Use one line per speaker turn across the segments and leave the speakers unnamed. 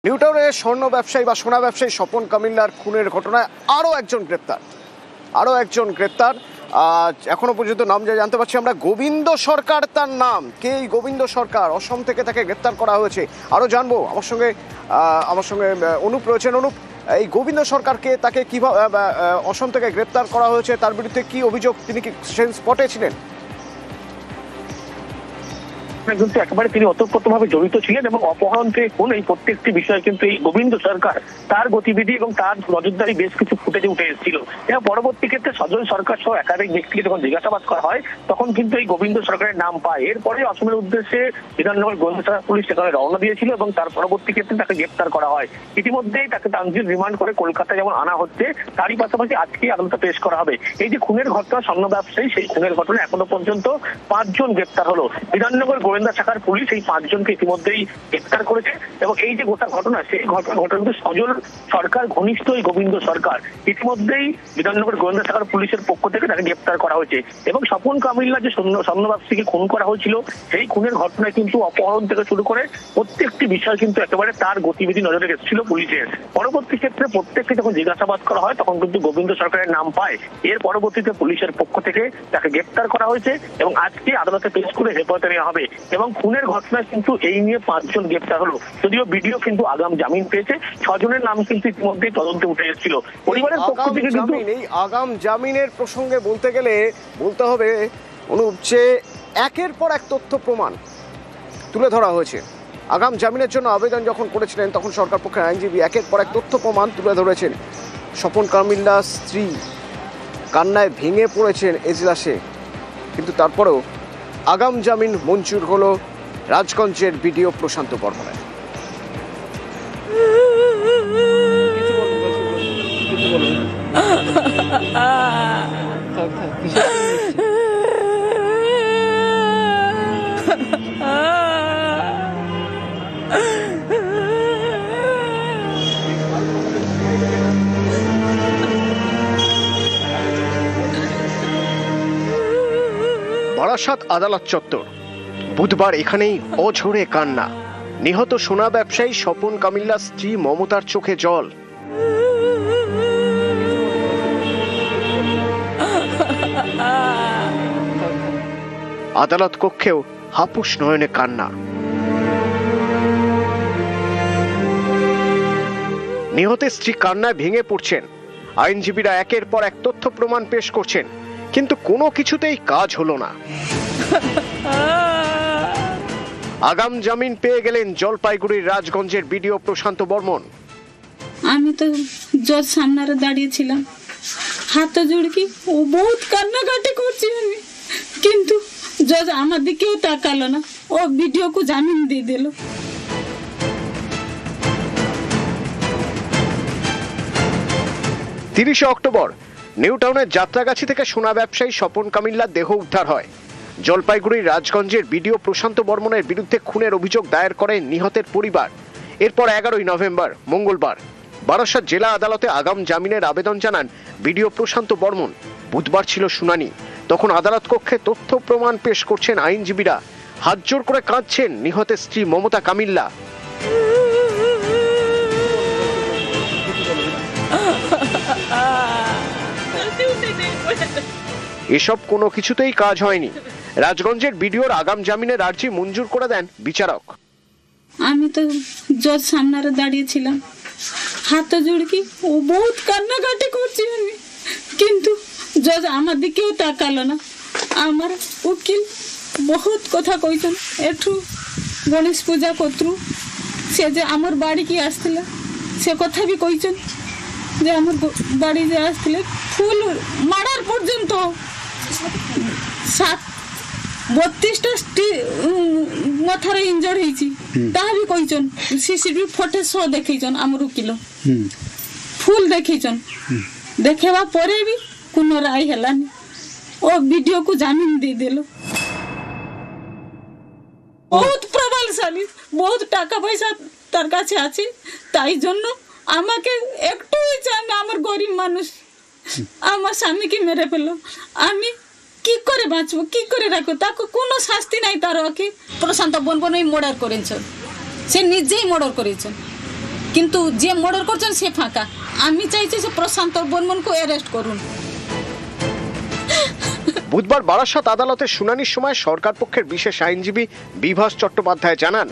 নিউটাউনের স্বর্ণ ব্যবসায়ী বা সোনা ব্যবসায়ী স্বপন কামিল্লার খুনের ঘটনায় আরও একজন গ্রেপ্তার। এখনো পর্যন্ত নাম যা জানতে পারছি আমরা, গোবিন্দ সরকার তার নাম। কে এই গোবিন্দ সরকার? অসম থেকে তাকে গ্রেপ্তার করা হয়েছে। আরও জানবো, আমার সঙ্গে অনুপ রয়েছেন। অনুপ, এই গোবিন্দ সরকারকে তাকে কিভাবে অসম থেকে গ্রেপ্তার করা হয়েছে, তার বিরুদ্ধে কি অভিযোগ? তিনি কি সেই স্পটে ছিলেন?
কিন্তু একেবারে তিনি ওতপ্রোতভাবে জড়িত ছিলেন এবং অপহরণ থেকে খুন এই প্রত্যেকটি বিষয় কিন্তু এই গোবিন্দ সরকার তার গতিবিধি এবং তার নজরদারি বেশ কিছু ফুটেজে উঠে এসেছিল। এবং পরবর্তী ক্ষেত্রে সজল সরকার সহ একাধিক ব্যক্তিকে যখন জিজ্ঞাসাবাদ করা হয় তখন কিন্তু এই গোবিন্দ সরকারের নাম পায়। এরপরে অসমের উদ্দেশ্যে বিধাননগর গোয়েন্দা পুলিশ সেখানে রওনা দিয়েছিল এবং তার পরবর্তী ক্ষেত্রে তাকে গ্রেপ্তার করা হয়। ইতিমধ্যেই তাকে তানজিল রিমান্ড করে কলকাতায় যেমন আনা হচ্ছে, তারই পাশাপাশি আজকে আদালতে পেশ করা হবে। এই যে খুনের ঘটনা স্বর্ণ ব্যবসায়ী, সেই খুনের ঘটনা এখনো পর্যন্ত 5 জন গ্রেপ্তার হলো। বিধাননগর গোয়েন্দা শাখার পুলিশ এই 5 জনকে ইতিমধ্যেই গ্রেপ্তার করেছে এবং এই যে গোটা ঘটনা, সেই ঘটনা সজল সরকার ঘনিষ্ঠ এই গোবিন্দ সরকার। ইতিমধ্যেই বিধাননগর গোয়েন্দা শাখার পুলিশের পক্ষ থেকে তাকে গ্রেপ্তার করা হয়েছে এবং স্বপন কামিল্লা যে স্বর্ণ ব্যবসায়ীকে খুন করা হয়েছিল, সেই খুনের ঘটনায় কিন্তু অপহরণ থেকে শুরু করে প্রত্যেকটি বিষয় কিন্তু একেবারে তার গতিবিধি নজরে এসেছিল পুলিশের। পরবর্তী ক্ষেত্রে প্রত্যেককে যখন জিজ্ঞাসাবাদ করা হয় তখন কিন্তু গোবিন্দ সরকারের নাম পায়। এর পরবর্তীতে পুলিশের পক্ষ থেকে তাকে গ্রেপ্তার করা হয়েছে এবং আজকে আদালতে পেশ করে হেফাজতে নেওয়া হবে। এবং খুনের ঘটনায় কিন্তু এই নিয়ে 5 জন গ্রেপ্তার হলো। যদিও ভিডিও কিন্তু আগাম জামিন পেয়েছে। 6 জনের নাম কিন্তু ইতিমধ্যে তদন্তে উঠে এসেছিল। পরিবারের পক্ষ থেকে কিন্তু
এই আগাম জামিনের প্রসঙ্গে বলতে গেলে বলতে হবে অনুপ, যে একের পর এক তথ্য প্রমাণ তুলে ধরা হয়েছে। আগাম জামিনের জন্য আবেদন যখন করেছিলেন তখন সরকার পক্ষের আইনজীবী একের পর এক তথ্য প্রমাণ তুলে ধরেছেন। স্বপন কামিল্লার স্ত্রী কান্নায় ভেঙে পড়েছেন এজলাসে, কিন্তু তারপরেও আগাম জামিন মঞ্জুর হলো রাজগঞ্জের বিডিও প্রশান্ত বর্মনের। বারাসাত আদালত চত্বর, বুধবার এখানেই অঝরে কান্না। নিহত সোনা ব্যবসায়ী স্বপন কামিল্লার স্ত্রী মমতার চোখে জল। আদালত কক্ষেও হাপুস নয়নে কান্না। নিহতের স্ত্রী কান্নায় ভেঙে পড়ছেন। আইনজীবীরা একের পর এক তথ্য প্রমাণ পেশ করছেন, কিন্তু কোনো কিছুতেই কাজ হলো না। আগাম জামিন পেয়ে গেলেন জলপাইগুড়ির রাজগঞ্জের বিডিও প্রশান্ত বর্মন।
আমি তো জজ সামনে দাঁড়িয়েছিলাম, হাত জুড়কি ও বহুত কান্নাকাটি করছি আমি, কিন্তু জজ আমার দিকেও তাকালো না, ও ভিডিওকে জামিন দিয়ে দিল।
30 অক্টোবর নিউটাউনের যাত্রাগাছি থেকে সোনা ব্যবসায়ী স্বপন কামিল্লার দেহ উদ্ধার হয়। জলপাইগুড়ির রাজগঞ্জের বিডিও প্রশান্ত বর্মনের বিরুদ্ধে খুনের অভিযোগ দায়ের করে নিহতের পরিবার। এরপর 11 নভেম্বর মঙ্গলবার বারাসাত জেলা আদালতে আগাম জামিনের আবেদন জানান বিডিও প্রশান্ত বর্মন। বুধবার ছিল শুনানি। তখন আদালত কক্ষে তথ্য প্রমাণ পেশ করছেন আইনজীবীরা। হাত জোর করে কাঁদছেন নিহতের স্ত্রী মমতা কামিল্লা। এসব কোনো কিছুতেই কাজ হয়নি। রাজগঞ্জের বিডিওর আগাম জামিনের আর্জি মঞ্জুর করে দেন বিচারক।
আমি তো জজ সামনে দাঁড়িয়েছিলাম, হাত জুড়কি ও বহুত কান্নাকাটি করছি আমি, কিন্তু জজ আমার দিকেও তাকালো না। আমার উকিল বহুত কথা কইছেন, এঠু গণেশ পূজা করতু সে যে আমার বাড়ি কি আসছিল সে কথা বি কইছেন, যে আমার বাড়ি যে আসলে ফুল মারার পর্যন্ত 32টা মাথারে ইঞ্জর্ড হয়েছি, তাহা বি কইছেন। সিসিটিভি ফটেজ সহ দেখেছেন আমার উকিল, ফুল দেখেছেন। দেখেবা পরে বি কোনো রায় হেলানি, ও ভিডিওকে জামিন দিয়ে দিল। বহুত প্রবলশালী, বহুত টাকা পয়সা তার কাছে আছে, তাই জন্য আমাকে একটু চান, আমার গরিব মানুষ আমার স্বামীকে মেরে ফেলো, আমি কি করে বাঁচবো, কি করে রাখবো? তাকে কোনো শাস্তি নাই তার। ওকে প্রশান্ত বর্মনই মর্ডার করেছেন, সে নিজেই মর্ডার করেছেন। কিন্তু যে মর্ডার করছেন সে ফাঁকা। আমি চাইছি যে প্রশান্ত বর্মনকে অ্যারেস্ট করুন।
বুধবার বারাসত আদালতের শুনানির সময় সরকার পক্ষের বিশেষ আইনজীবী বিভাস চট্টোপাধ্যায় জানান,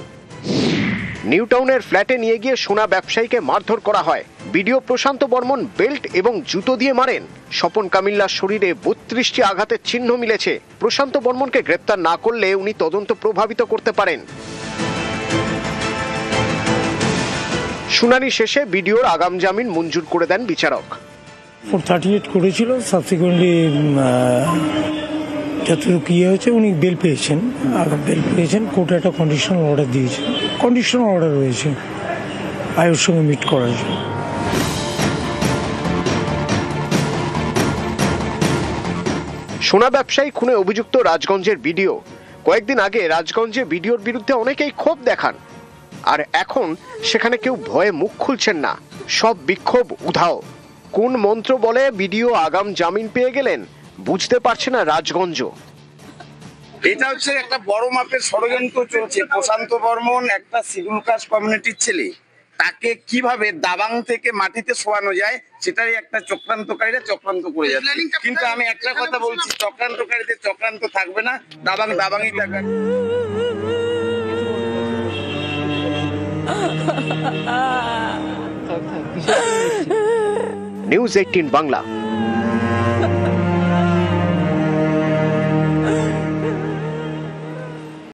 নিউ টাউনের ফ্ল্যাটে নিয়ে গিয়ে সোনা ব্যবসায়ীকে মারধর করা হয়। বিডিও প্রশান্ত বর্মন বেল্ট এবং জুতো দিয়ে মারেন। স্বপন কামিল্লার শরীরে 32টি আঘাতের চিহ্ন মিলেছে। প্রশান্ত বর্মনকে গ্রেপ্তার না করলে উনি তদন্ত প্রভাবিত করতে পারেন। শুনানি শেষে বিডিওর আগাম জামিন মঞ্জুর করে দেন বিচারক।
438 করেছিল, সাবসিকুয়েন্টলি যতটুকু ইয়ে হয়েছে উনি বেল পেয়েছেন, বেল পেয়েছেন। কোর্টে একটা কন্ডিশনাল অর্ডার দিয়েছে, কন্ডিশনাল অর্ডার রয়েছে আয়ের সঙ্গে মিট করার জন্য।
সোনা ব্যবসায়ী খুনে অভিযুক্ত রাজগঞ্জের বিডিও। কয়েকদিন আগে রাজগঞ্জে বিডিওর বিরুদ্ধে অনেকেই ক্ষোভ দেখান, আর এখন সেখানে কেউ ভয়ে মুখ খুলছেন না। সব বিক্ষোভ উধাও। কোন মন্ত্র বলে বিডিও আগাম জামিন পেয়ে গেলেন বুঝতে পারছে না রাজগঞ্জ।
এটা হচ্ছে একটা বড় মাপের ষড়যন্ত্র চলছে। প্রশান্ত বর্মন একটা শিডিউল কাস্ট কমিউনিটির ছেলে, তাকে কিভাবে দাবাং থেকে মাটিতে শোয়ানো যায় সেটারই একটা চক্রান্তকারীরা চক্রান্ত করে যাচ্ছে। কিন্তু আমি একটা কথা বলছি, চক্রান্তকারীদের চক্রান্ত থাকবে না, দাবাংই থাকবে।
নিউজ 18 বাংলা।